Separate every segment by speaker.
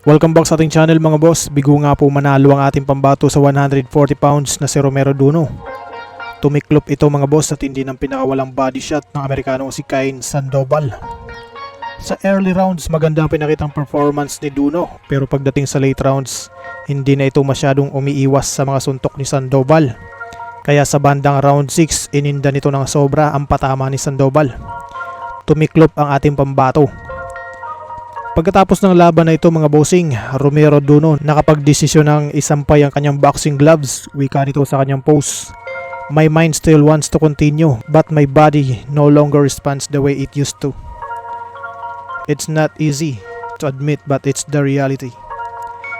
Speaker 1: Welcome back sa ating channel mga boss. Bigo nga po manalo ang ating pambato sa 140 pounds na si Romero Duno. Tumiklop ito mga boss at hindi ng pinakawalang body shot ng Amerikanong si Cain Sandoval. Sa early rounds maganda ang pinakitang performance ni Duno, pero pagdating sa late rounds hindi na ito masyadong umiiwas sa mga suntok ni Sandoval. Kaya sa bandang round 6 ininda nito ng sobra ang patama ni Sandoval. Tumiklop ang ating pambato. Pagkatapos ng laban na ito mga bossing, Romero Duno nakapagdesisyon ng isampay ang kanyang boxing gloves. Wika nito sa kanyang post: "My mind still wants to continue, but my body no longer responds the way it used to. It's not easy to admit but it's the reality."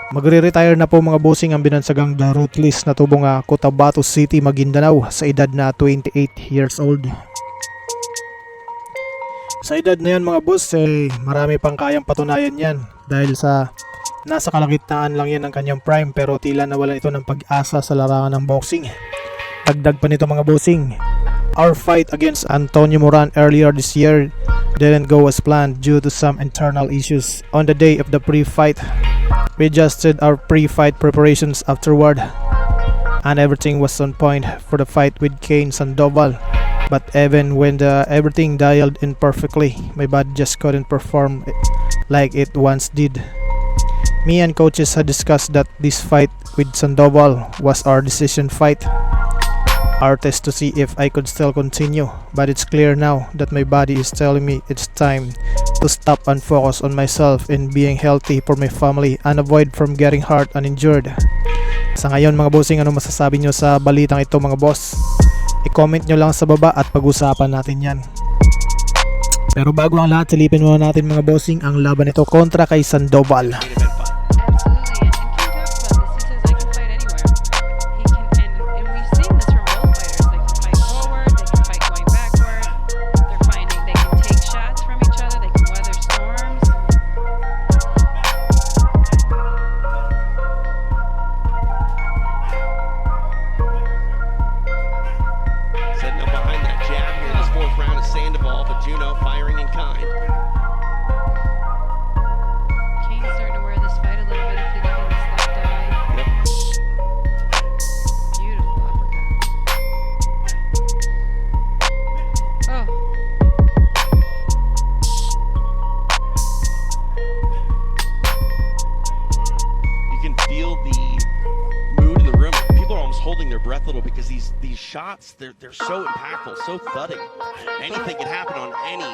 Speaker 1: Magre-retire na po mga bossing ang binansagang The Ruthless na tubong Cotabato City, Maguindanao sa edad na 28 years old. Sa edad na yan mga boss, marami pang kayang patunayan yan dahil sa nasa kalagitnaan lang yan ng kanyang prime, pero tila nawalan ito ng pag-asa sa larangan ng boxing. Dagdag pa nito mga bossing, our fight against Antonio Moran earlier this year didn't go as planned due to some internal issues. On the day of the pre-fight, we adjusted our pre-fight preparations afterward and everything was on point for the fight with Cain Sandoval. But even when everything dialed in perfectly, my body just couldn't perform like it once did. Me and coaches had discussed that this fight with Sandoval was our decision fight, our test to see if I could still continue. But it's clear now that my body is telling me it's time to stop and focus on myself and being healthy for my family and avoid from getting hurt and injured. Sa ngayon mga bossing, ano masasabi nyo sa balitang ito mga boss? I-comment nyo lang sa baba at pag-usapan natin yan. Pero bago ang lahat, silipin muna natin mga bossing ang laban nito kontra kay Sandoval.
Speaker 2: Sandoval, but Duno firing in kind.
Speaker 3: Cain's starting to wear this fight a little bit if you look at his left eye.
Speaker 2: Yep.
Speaker 3: Beautiful uppercut. Oh.
Speaker 2: You can feel the mood in the room. People are almost holding their breath a little because these shots, they're so impactful, so thudding. Anything can happen on any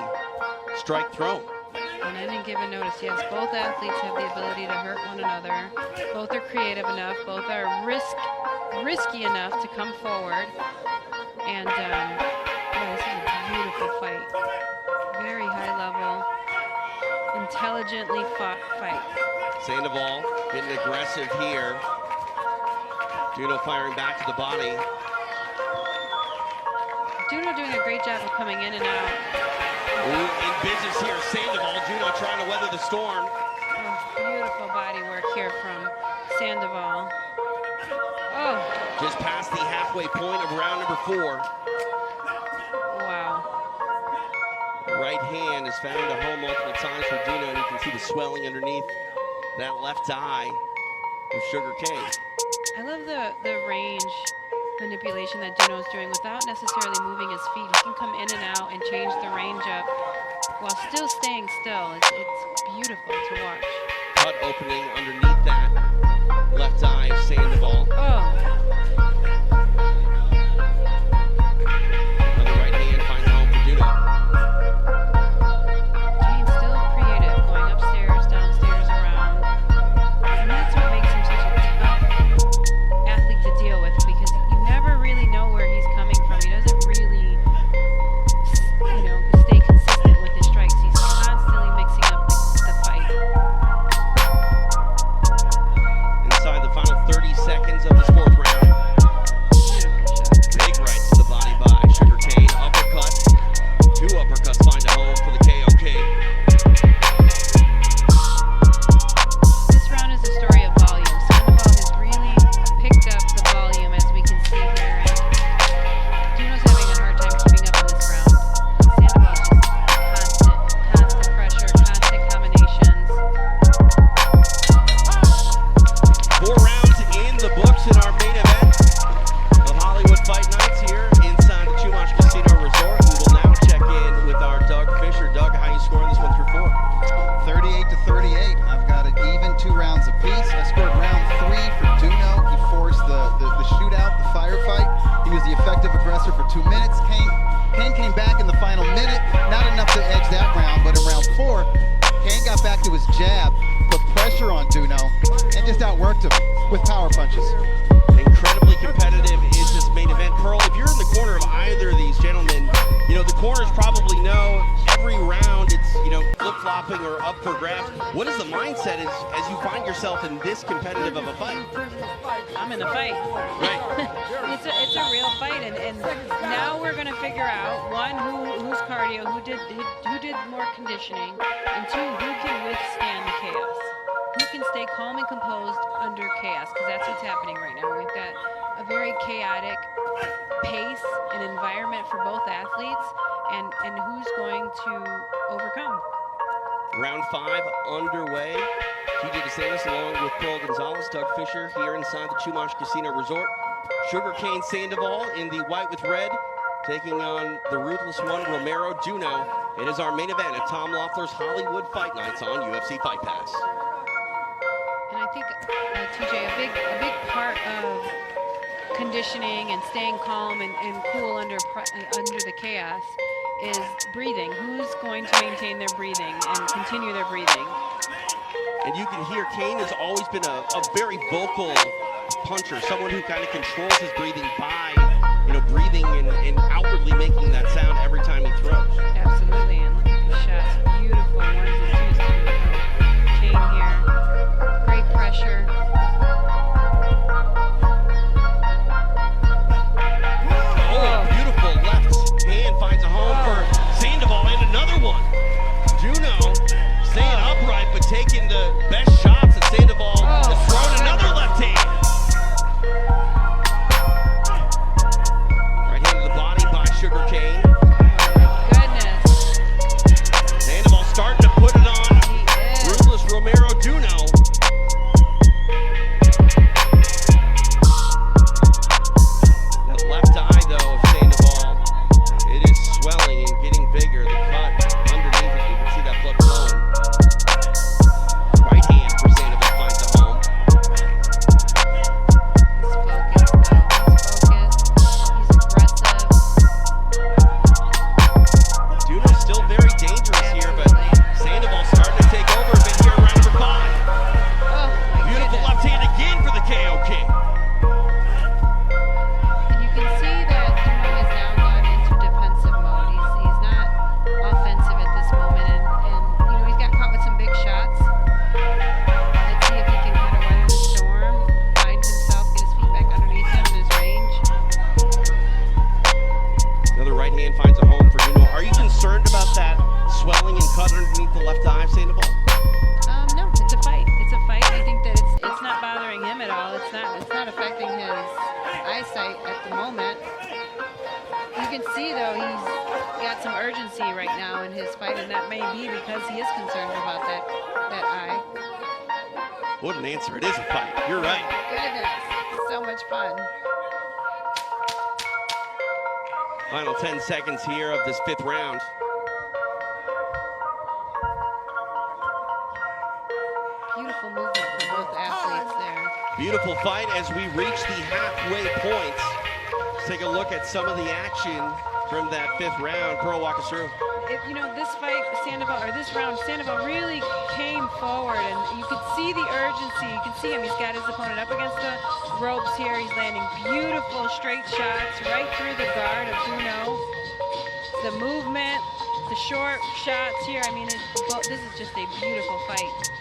Speaker 2: strike thrown.
Speaker 3: On any given notice, yes, both athletes have the ability to hurt one another. Both are creative enough. Both are risky enough to come forward. And yeah, this is a beautiful fight. Very high level, intelligently fought fight.
Speaker 2: Sandoval getting aggressive here. Duno firing back to the body.
Speaker 3: Duno doing a great job of coming in and out.
Speaker 2: Ooh, in business here, Sandoval. Duno trying to weather the storm.
Speaker 3: Oh, beautiful body work here from Sandoval. Oh.
Speaker 2: Just past the halfway point of round number 4.
Speaker 3: Wow.
Speaker 2: The right hand has found a home multiple times for Duno, and you can see the swelling underneath that left eye of Sugar Cain.
Speaker 3: I love the range manipulation that Duno's doing without necessarily moving his feet. He can come in and out and change the range up while still staying still. It's beautiful to watch.
Speaker 2: Cut opening underneath that left eye of Sandoval.
Speaker 3: Oh.
Speaker 2: Another right hand finds home for Duno.
Speaker 3: Cain's still creative, going upstairs, downstairs, around. And that's what makes him such a tough athlete to deal with, because you never really know where he's coming from. He doesn't really, stay consistent with his strikes. He's constantly mixing up the fight.
Speaker 2: Inside the final 30 seconds of this 4th round. eye-popping or up for grabs. What is the mindset as you find yourself in this competitive of a fight?
Speaker 3: I'm in a fight.
Speaker 2: Right.
Speaker 3: It's a real fight, and now we're going to figure out, one, who's cardio, who did more conditioning, and two, who can withstand the chaos, who can stay calm and composed under chaos, because that's what's happening right now. We've got a very chaotic pace and environment for both athletes, and who's going to overcome.
Speaker 2: Round 5 underway. TJ DeSantis along with Pearl Gonzalez, Doug Fisher here inside the Chumash Casino Resort. Sugarcane Sandoval in the white with red, taking on the ruthless one, Romero Duno. It is our main event at Tom Loeffler's Hollywood Fight Nights on UFC Fight Pass.
Speaker 3: And I think, TJ, a big part of conditioning and staying calm and cool under the chaos is breathing. Who's going to maintain their breathing and continue their breathing?
Speaker 2: And you can hear Cain has always been a very vocal puncher, someone who kind of controls his breathing by, breathing and outwardly making that sound every time he throws.
Speaker 3: Absolutely, and look at these shots. Beautiful ones and twos coming from Cain here. Great pressure.
Speaker 2: Oh, beautiful left hand finds a home for Sandoval, and another one. Juno staying upright, but taking the best shots at Sandoval. Has thrown another left hand. Right hand to the body by Sugarcane.
Speaker 3: Goodness.
Speaker 2: Sandoval starting to put it on ruthless Romero Duno. That left eye, though, of Sandoval, it is swelling and getting bigger. The cut underneath it, you can see that blood flowing. Right hand for Sandoval finds a home.
Speaker 3: He's focused, though. He's aggressive.
Speaker 2: Duno's still very dangerous here, but Sandoval starting to take over a bit here, round for 5.
Speaker 3: Oh, my
Speaker 2: Beautiful
Speaker 3: goodness.
Speaker 2: left hand again for the KO kick.
Speaker 3: And you can see that Duno has now gone into defensive mode. He's not offensive at this moment, and he's got caught with some big shots. Let's see if he can kind of weather the storm, find himself, get his feet back underneath him in his range.
Speaker 2: Another right hand finds a home for Duno. Are you concerned about that swelling and cut underneath the left eye of Sandoval?
Speaker 3: No, it's a fight. It's a fight. I think that it's not bothering him at all. It's not affecting his eyesight at the moment. You can see, though, he's got some urgency right now in his fight, and that may be because he is concerned about that eye.
Speaker 2: What an answer. It is a fight. You're right.
Speaker 3: Goodness, so much fun.
Speaker 2: Final 10 seconds here of this 5th round.
Speaker 3: Beautiful movement from both athletes there.
Speaker 2: Beautiful fight as we reach the halfway points. Let's take a look at some of the action from that 5th round. Pearl, walk us through.
Speaker 3: This fight, this round, Sandoval really came forward, and you could see the urgency. You can see him. He's got his opponent up against the ropes here. He's landing beautiful straight shots right through the guard of Duno. The movement, the short shots here. I mean, this is just a beautiful fight.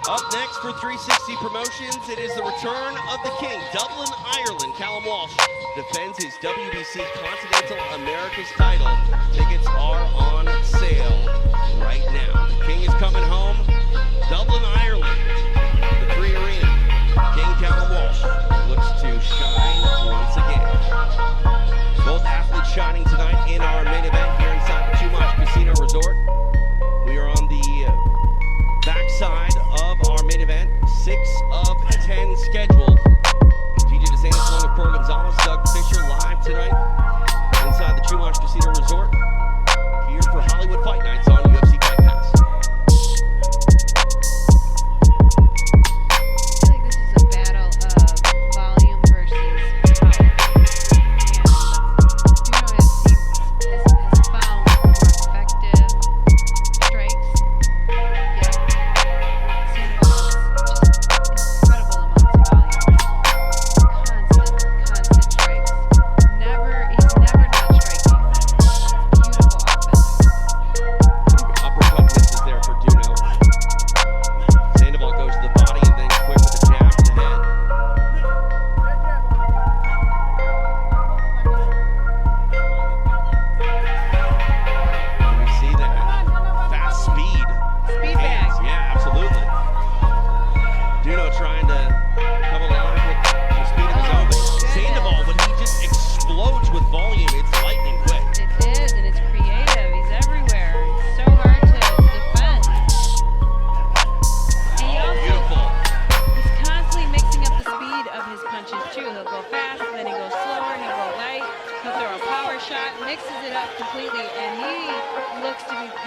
Speaker 2: Up next for 360 Promotions, it is the return of the King. Dublin, Ireland, Callum Walsh defends his WBC Continental Americas title. Tickets are on sale right now. The King is coming home. Dublin, Ireland, the 3 Arena. King Callum Walsh looks to shine once again. Both athletes shining tonight in our main event here inside the Chumash Casino Resort. We are on the backside of our main event, 6 of 10 scheduled. TJ DeSantis along with Pearl Gonzalez, Doug Fisher live tonight inside the Chumash Casino Resort here for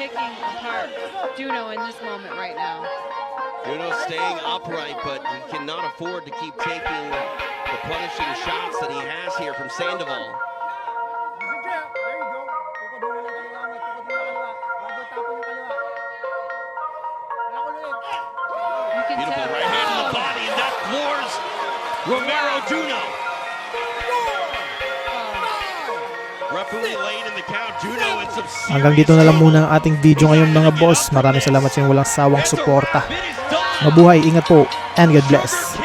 Speaker 3: picking apart Duno in this moment right now.
Speaker 2: Duno staying upright, but he cannot afford to keep taking the punishing shots that he has here from Sandoval.
Speaker 3: You can
Speaker 2: Beautiful
Speaker 3: tell.
Speaker 2: right hand to the body, and that floors Romero Duno. Referee late in the count. Duno in some serious
Speaker 1: Hanggang dito na lang muna ang ating video ngayon mga boss. Maraming salamat sa inyong walang sawang suporta. Mabuhay, ingat po, and God bless.